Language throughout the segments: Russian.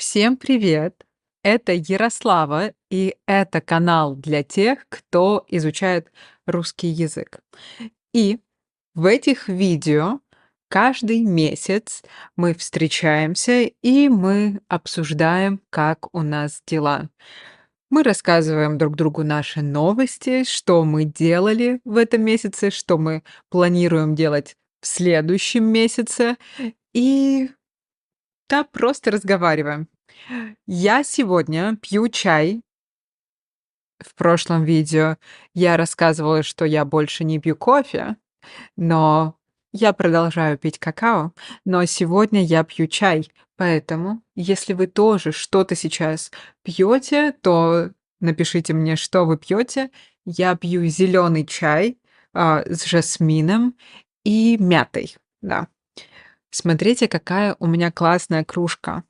Всем привет! Это Ярослава, и это канал для тех, кто изучает русский язык. И в этих видео каждый месяц мы встречаемся и мы обсуждаем, как у нас дела. Мы рассказываем друг другу наши новости, что мы делали в этом месяце, что мы планируем делать в следующем месяце, и да, просто разговариваем. Я сегодня пью чай. В прошлом видео я рассказывала, что я больше не пью кофе, но я продолжаю пить какао, но сегодня я пью чай. Поэтому, если вы тоже что-то сейчас пьете, то напишите мне, что вы пьете. Я пью зеленый чай с жасмином и мятой. Да. Смотрите, какая у меня классная кружка.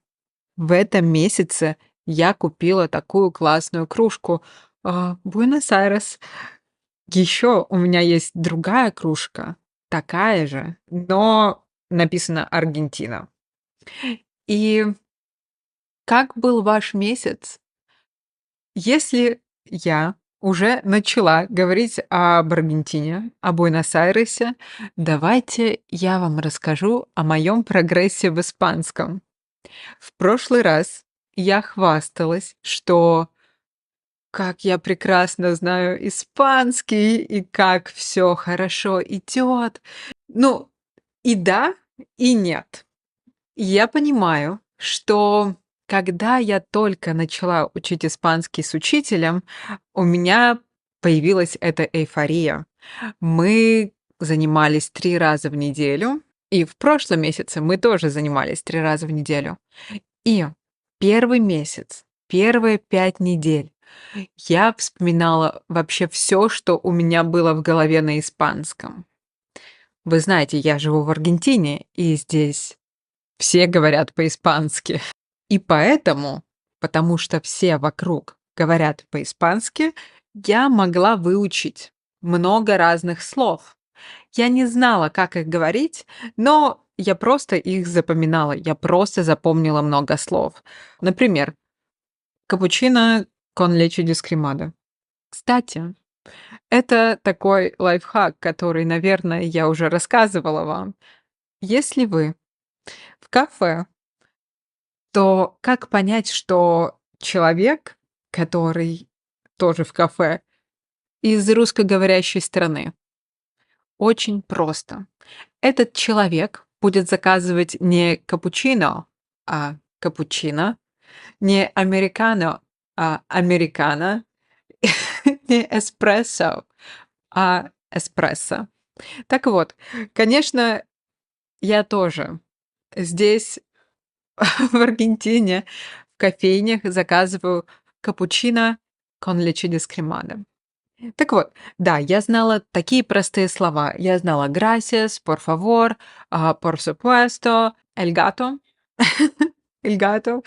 В этом месяце я купила такую классную кружку, Буэнос-Айрес. Еще у меня есть другая кружка, такая же, но написано Аргентина. И как был ваш месяц? Если я уже начала говорить об Аргентине, о Буэнос-Айресе, давайте я вам расскажу о моем прогрессе в испанском. В прошлый раз я хвасталась, что как я прекрасно знаю испанский и как все хорошо идет. Ну, и да, и нет. Я понимаю, что когда я только начала учить испанский с учителем, у меня появилась эта эйфория. Мы занимались 3 раза в неделю, и в прошлом месяце мы тоже занимались 3 раза в неделю. И первый месяц, первые 5 недель я вспоминала вообще все, что у меня было в голове на испанском. Вы знаете, я живу в Аргентине, и здесь все говорят по-испански. И поэтому, потому что все вокруг говорят по-испански, я могла выучить много разных слов. Я не знала, как их говорить, но я просто их запоминала. Я просто запомнила много слов. Например, капучино con leche descremada. Кстати, это такой лайфхак, который, наверное, я уже рассказывала вам. Если вы в кафе, то как понять, что человек, который тоже в кафе, из русскоговорящей страны? Очень просто. Этот человек будет заказывать не капучино, а капучино, не американо, а американо, не эспрессо, а эспрессо. Так вот, конечно, я тоже здесь, в Аргентине, в кофейнях заказываю капучино con leche descremada. Так вот, да, я знала такие простые слова. Я знала gracias, por favor, por supuesto, el gato, el gato,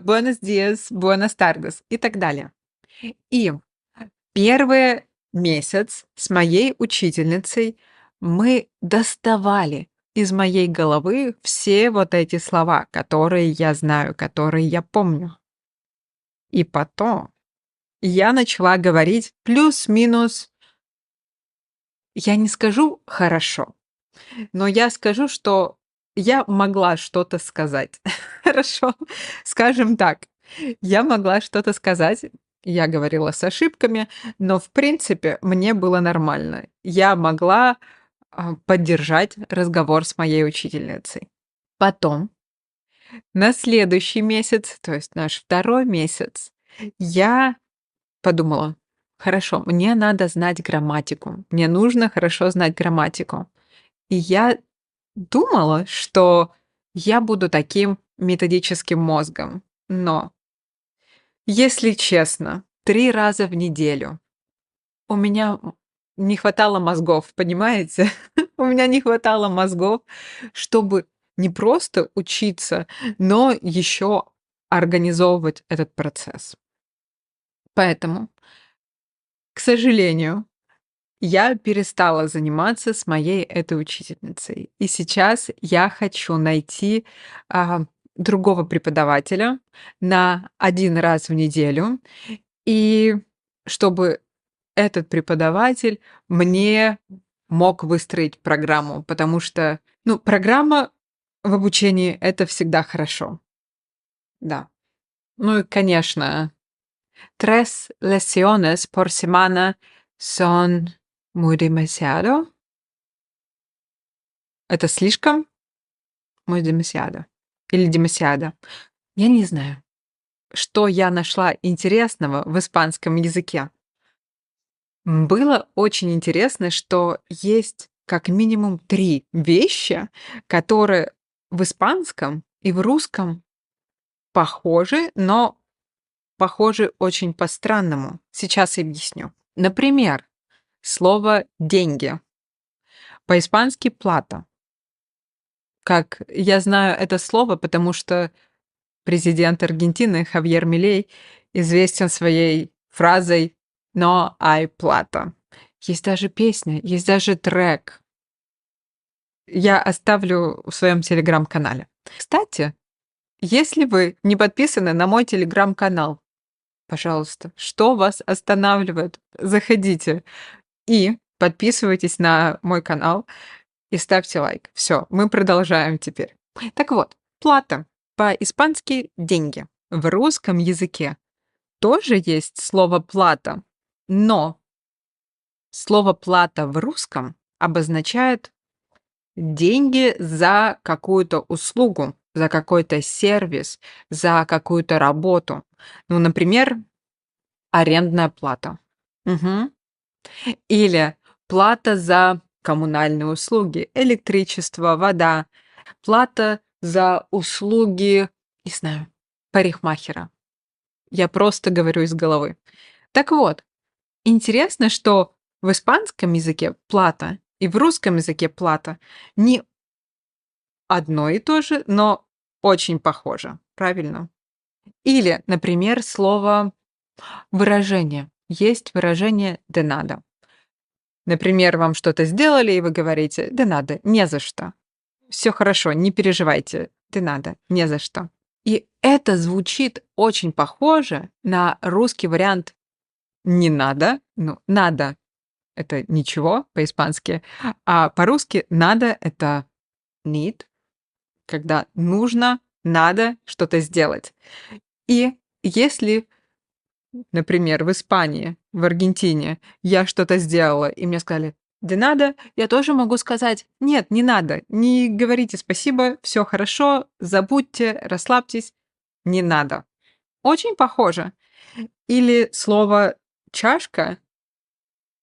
buenos días, buenas tardes и так далее. И первый месяц с моей учительницей мы доставали из моей головы все вот эти слова, которые я знаю, которые я помню. И потом я начала говорить плюс-минус, я не скажу хорошо, но я скажу, что я могла что-то сказать. Хорошо, скажем так. Я могла что-то сказать, я говорила с ошибками, но в принципе мне было нормально. Я могла поддержать разговор с моей учительницей. Потом, на следующий месяц, то есть наш второй месяц, я подумала, хорошо, мне надо знать грамматику, мне нужно хорошо знать грамматику. И я думала, что я буду таким методическим мозгом, но, если честно, 3 раза в неделю у меня не хватало мозгов, понимаете? У меня не хватало мозгов, чтобы не просто учиться, но еще организовывать этот процесс. Поэтому, к сожалению, я перестала заниматься с моей этой учительницей. И сейчас я хочу найти, а, другого преподавателя на один раз в неделю, и чтобы этот преподаватель мне мог выстроить программу, потому что, ну, программа в обучении — это всегда хорошо. Да. Ну и, конечно, tres lesiones por semana son muy demasiado. Это слишком? Muy demasiado. Или demasiado. Я не знаю, что я нашла интересного в испанском языке. Было очень интересно, что есть как минимум 3 вещи, которые в испанском и в русском похожи, но похожи очень по-странному. Сейчас объясню. Например, слово "деньги". По-испански "плата". Как я знаю это слово, потому что президент Аргентины Хавьер Милей известен своей фразой "No hay plata". Есть даже песня, есть даже трек. Я оставлю в своем телеграм-канале. Кстати, если вы не подписаны на мой телеграм-канал, пожалуйста, что вас останавливает? Заходите и подписывайтесь на мой канал и ставьте лайк. Все, мы продолжаем теперь. Так вот, плата. По-испански деньги. В русском языке тоже есть слово плата, но слово плата в русском обозначает деньги за какую-то услугу, за какой-то сервис, за какую-то работу. Ну, например, арендная плата. Мгм. Или плата за коммунальные услуги, электричество, вода, плата за услуги, не знаю, парикмахера. Я просто говорю из головы. Так вот, интересно, что в испанском языке плата и в русском языке плата не одно и то же, но очень похоже. Правильно? Или, например, слово выражение. Есть выражение "de nada". Например, вам что-то сделали, и вы говорите "de nada", не за что. Все хорошо, не переживайте, de nada, не за что. И это звучит очень похоже на русский вариант "не надо". Ну, надо — это ничего по-испански, а по-русски надо — это need, когда нужно, надо что-то сделать. И если, например, в Испании, в Аргентине я что-то сделала, и мне сказали "de nada", я тоже могу сказать "нет, не надо, не говорите спасибо, все хорошо, забудьте, расслабьтесь, не надо". Очень похоже. Или слово "чашка"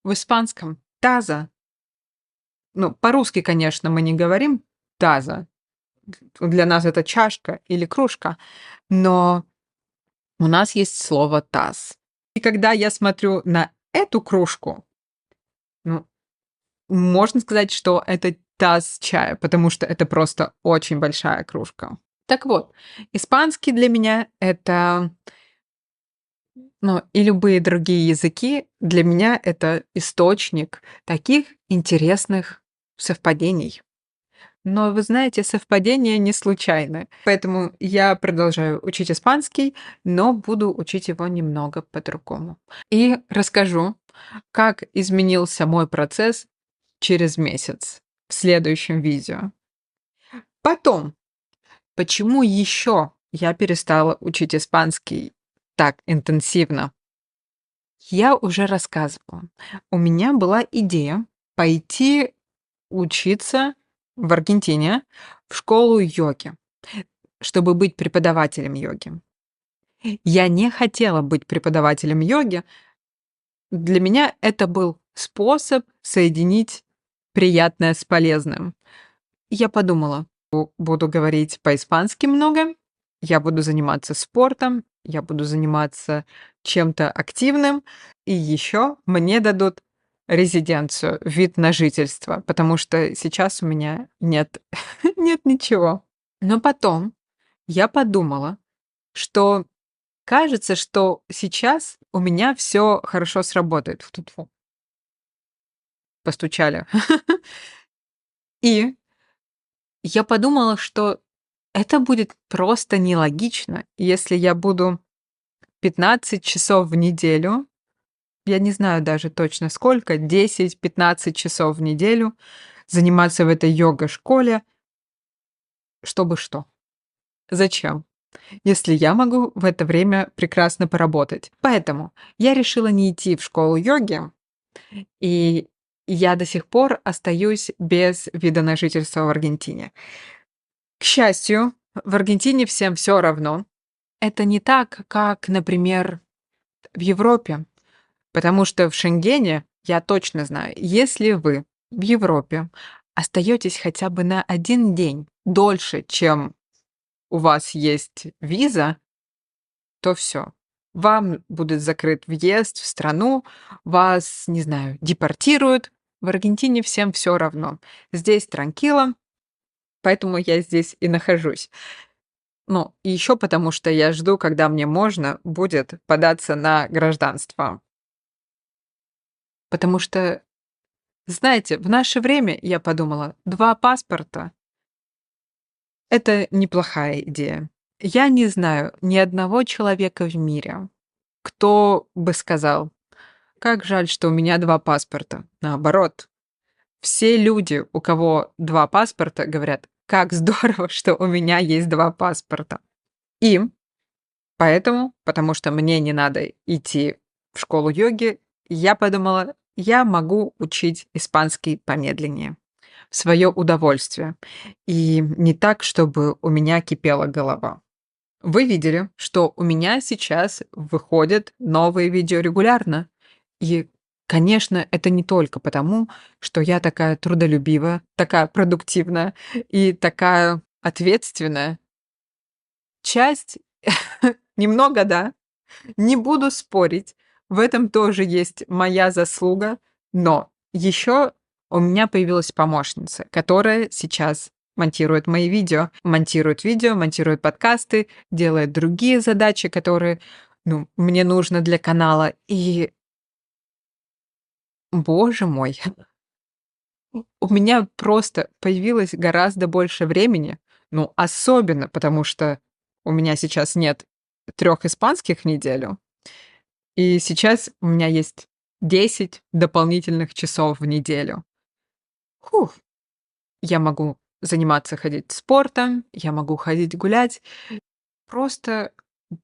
в испанском "таза". Ну, по-русски, конечно, мы не говорим "таза". Для нас это чашка или кружка, но у нас есть слово "таз". И когда я смотрю на эту кружку, ну, можно сказать, что это таз чая, потому что это просто очень большая кружка. Так вот, испанский для меня — это, ну, и любые другие языки для меня — это источник таких интересных совпадений. Но вы знаете, совпадения не случайны. Поэтому я продолжаю учить испанский, но буду учить его немного по-другому. И расскажу, как изменился мой процесс через месяц в следующем видео. Потом, почему еще я перестала учить испанский так интенсивно? Я уже рассказывала. У меня была идея пойти учиться в Аргентине в школу йоги, чтобы быть преподавателем йоги. Я не хотела быть преподавателем йоги. Для меня это был способ соединить приятное с полезным. Я подумала, буду говорить по-испански много, я буду заниматься спортом, я буду заниматься чем-то активным, и еще мне дадут резиденцию, вид на жительство, потому что сейчас у меня нет, нет ничего. Но потом я подумала, что кажется, что сейчас у меня все хорошо сработает. Тьфу-тьфу, постучали. И я подумала, что это будет просто нелогично, если я буду 15 часов в неделю, я не знаю даже точно сколько, 10-15 часов в неделю заниматься в этой йога-школе, чтобы что? Зачем? Если я могу в это время прекрасно поработать. Поэтому я решила не идти в школу йоги, и я до сих пор остаюсь без вида на жительство в Аргентине. К счастью, в Аргентине всем все равно. Это не так, как, например, в Европе, потому что в Шенгене, я точно знаю, если вы в Европе остаетесь хотя бы на один день дольше, чем у вас есть виза, то все. Вам будет закрыт въезд в страну, вас, не знаю, депортируют. В Аргентине всем все равно. Здесь транкило, поэтому я здесь и нахожусь. Ну, и еще потому, что я жду, когда мне можно будет податься на гражданство. Потому что, знаете, в наше время, я подумала, 2 паспорта — это неплохая идея. Я не знаю ни одного человека в мире, кто бы сказал: "Как жаль, что у меня 2 паспорта". Наоборот, все люди, у кого 2 паспорта, говорят: "Как здорово, что у меня есть 2 паспорта". И поэтому, потому что мне не надо идти в школу йоги, я подумала, я могу учить испанский помедленнее, в свое удовольствие, и не так, чтобы у меня кипела голова. Вы видели, что у меня сейчас выходят новые видео регулярно. И, конечно, это не только потому, что я такая трудолюбивая, такая продуктивная и такая ответственная. Часть немного, да, не буду спорить, в этом тоже есть моя заслуга, но еще у меня появилась помощница, которая сейчас монтирует видео, монтирует подкасты, делает другие задачи, которые, ну, мне нужно для канала. И, боже мой, у меня просто появилось гораздо больше времени, ну, особенно потому, что у меня сейчас нет 3 испанских в неделю. И сейчас у меня есть 10 дополнительных часов в неделю. Фух. Я могу заниматься, ходить спортом, я могу ходить гулять, просто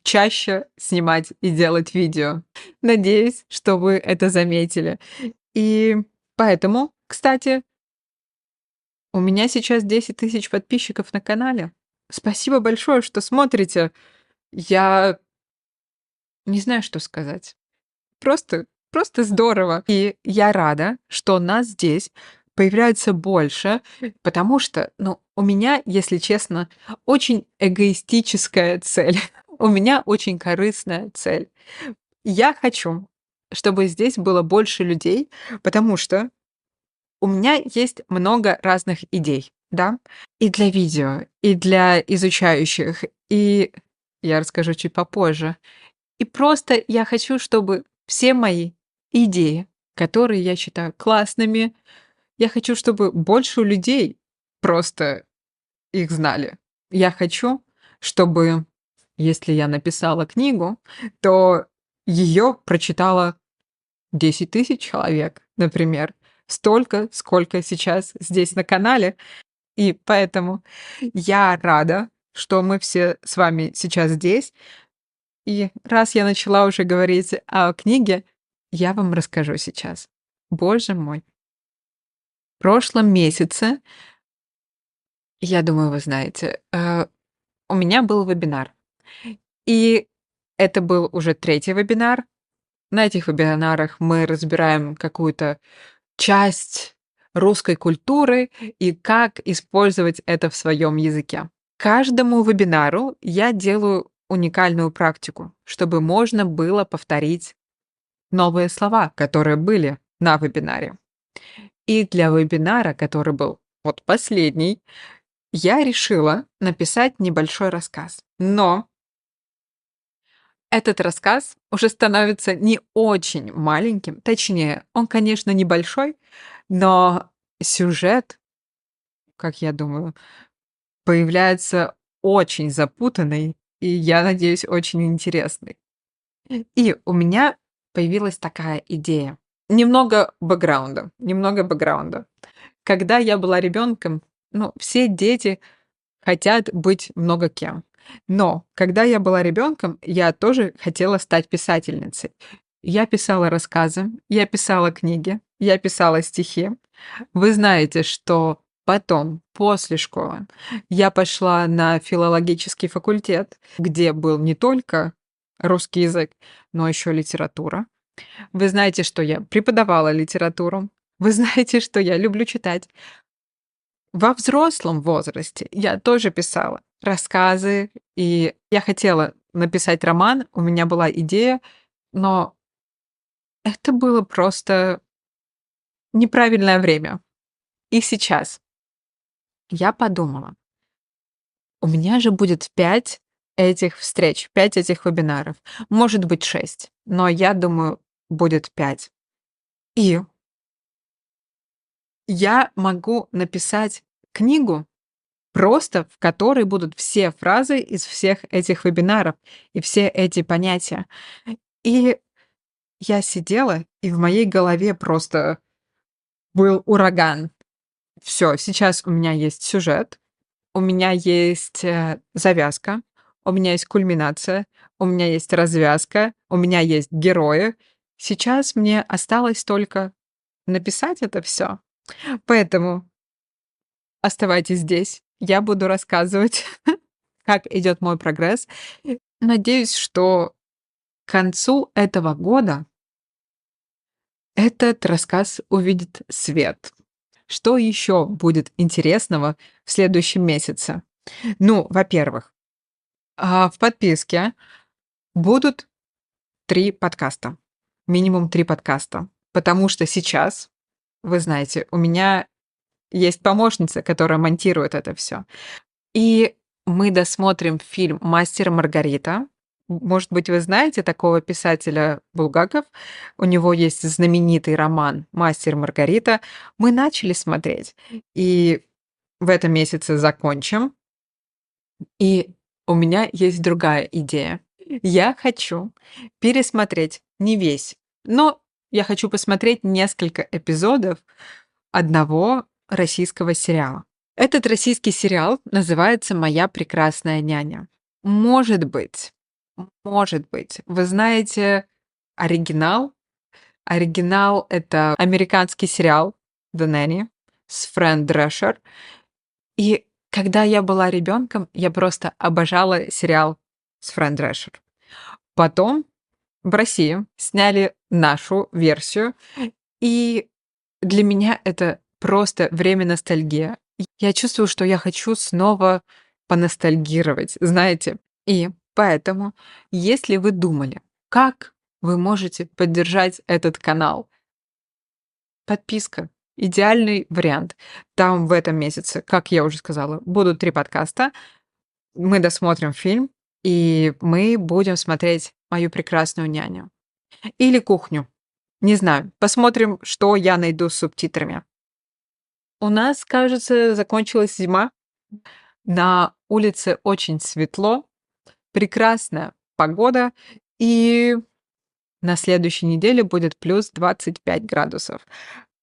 чаще снимать и делать видео. Надеюсь, что вы это заметили. И поэтому, кстати, у меня сейчас 10 000 подписчиков на канале. Спасибо большое, что смотрите. Я не знаю, что сказать. Просто здорово. И я рада, что нас здесь появляется больше, потому что, ну, у меня, если честно, очень эгоистическая цель. У меня очень корыстная цель. Я хочу, чтобы здесь было больше людей, потому что у меня есть много разных идей, да, и для видео, и для изучающих, и я расскажу чуть попозже. И просто я хочу, чтобы все мои идеи, которые я считаю классными, я хочу, чтобы больше людей просто их знали. Я хочу, чтобы, если я написала книгу, то ее прочитало 10 000 человек, например. Столько, сколько сейчас здесь на канале. И поэтому я рада, что мы все с вами сейчас здесь. И раз я начала уже говорить о книге, я вам расскажу сейчас. Боже мой. В прошлом месяце, я думаю, вы знаете, у меня был вебинар. И это был уже третий вебинар. На этих вебинарах мы разбираем какую-то часть русской культуры и как использовать это в своем языке. Каждому вебинару я делаю уникальную практику, чтобы можно было повторить новые слова, которые были на вебинаре. И для вебинара, который был вот последний, я решила написать небольшой рассказ. Но этот рассказ уже становится не очень маленьким, точнее, он, конечно, небольшой, но сюжет, как я думаю, появляется очень запутанный и, я надеюсь, очень интересный. И у меня появилась такая идея. Немного бэкграунда. Когда я была ребенком, ну, все дети хотят быть много кем. Но когда я была ребенком, я тоже хотела стать писательницей. Я писала рассказы, я писала книги, я писала стихи. Вы знаете, что потом, после школы, я пошла на филологический факультет, где был не только русский язык, но еще литература. Вы знаете, что я преподавала литературу. Вы знаете, что я люблю читать. Во взрослом возрасте я тоже писала рассказы, и я хотела написать роман, у меня была идея, но это было просто неправильное время. И сейчас я подумала, у меня же будет 5 этих встреч, 5 этих вебинаров, может быть 6, но я думаю, будет 5. И я могу написать книгу, просто в которой будут все фразы из всех этих вебинаров и все эти понятия. И я сидела, и в моей голове просто был ураган. Все, сейчас у меня есть сюжет, у меня есть, завязка, у меня есть кульминация, у меня есть развязка, у меня есть герои. Сейчас мне осталось только написать это все. Поэтому оставайтесь здесь, я буду рассказывать, как идет мой прогресс. Надеюсь, что к концу этого года этот рассказ увидит свет. Что еще будет интересного в следующем месяце? Ну, во-первых, в подписке будут 3 подкаста. Минимум 3 подкаста. Потому что сейчас, вы знаете, у меня есть помощница, которая монтирует это все. И мы досмотрим фильм «Мастер и Маргарита». Может быть, вы знаете такого писателя Булгаков? У него есть знаменитый роман «Мастер и Маргарита». Мы начали смотреть, и в этом месяце закончим. И у меня есть другая идея. Я хочу пересмотреть не весь, но я хочу посмотреть несколько эпизодов одного российского сериала. Этот российский сериал называется «Моя прекрасная няня». Может быть, может быть, вы знаете оригинал. Оригинал — это американский сериал «The Nanny» с Фрэн Дрешер. И когда я была ребенком, я просто обожала сериал с Фрэн Дрешер. Потом в России сняли нашу версию, и для меня это просто время ностальгии. Я чувствую, что я хочу снова поностальгировать, знаете. И поэтому, если вы думали, как вы можете поддержать этот канал, подписка — идеальный вариант. Там в этом месяце, как я уже сказала, будут 3 подкаста. Мы досмотрим фильм, и мы будем смотреть «Мою прекрасную няню» или «Кухню». Не знаю, посмотрим, что я найду с субтитрами. У нас, кажется, закончилась зима. На улице очень светло, прекрасная погода, и на следующей неделе будет плюс 25 градусов.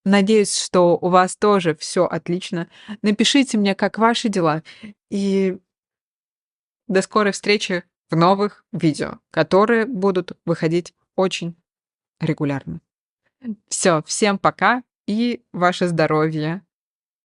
Надеюсь, что у вас тоже все отлично. Напишите мне, как ваши дела, и до скорой встречи в новых видео, которые будут выходить очень регулярно. Все, всем пока и ваше здоровье!